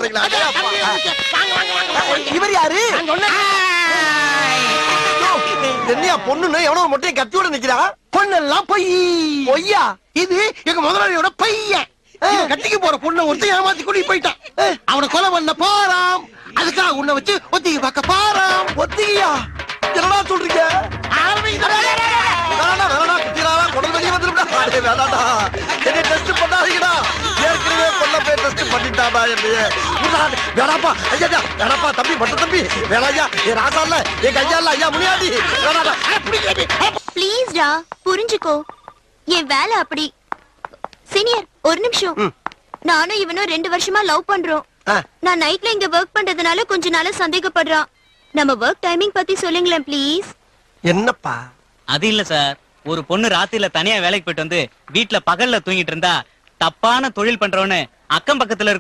போறீங்களா? இவர் யாரு? என்னையா பொண்ணுன்னு எவனோ ஒரு மொட்டையை கத்தியோட நிக்கிறா? பொண்ணெல்லாம் பொய். பொய்யா? இது எங்க முதலாளியோட பையன். கட்டிக்கு போற பொண்ணு ஒருத்தன் ஏமாத்தி கூட்டிட்டு போயிட்டான். அவனை கொலை பண்ண போறான். அதுக்காக உன்னை வச்சு ஒத்திகை பார்க்க போறான். ஒத்திகையா? என்னடா சொல்றீங்க? குடல் வெளியே வந்துருடா. வேணாடா, என்னை டெஸ்ட் பண்ணாதீங்கடா. ஏற்கனவே கொல்ல போய் டெஸ்ட் பண்ணிட்டாடா என்னைய. வேணாப்பா ஐயா, வேணாப்பா தம்பி, மட்டும் தம்பி வேணாயா. என் ராசா இல்ல, என் கையா இல்ல, ஐயா முனியாண்டி. வேணாடா ப்ளீஸ் டா, புரிஞ்சுக்கோ. என் வேலை அப்படி. சீனியர், ஒரு நிமிஷம். நானும் இவனும் 2 வருஷமா லவ் பண்றோம். நான் நைட்ல இங்க ஒர்க் பண்றதுனால கொஞ்ச நாளா சந்தேகப்படுறான். நம்ம ஒர்க் டைமிங் பத்தி சொல்லுங்களேன் ப்ளீஸ். என்னப்பா? அது இல்ல சார், ஒரு பொண்ணு ராத்திரில தனியா வேலைக்கு போயிட்டு வந்து வீட்டுல பகல்ல தூங்கிட்டு இருந்தா தப்பான தொழில் பண்றவன்னு அக்கம் பக்கத்துல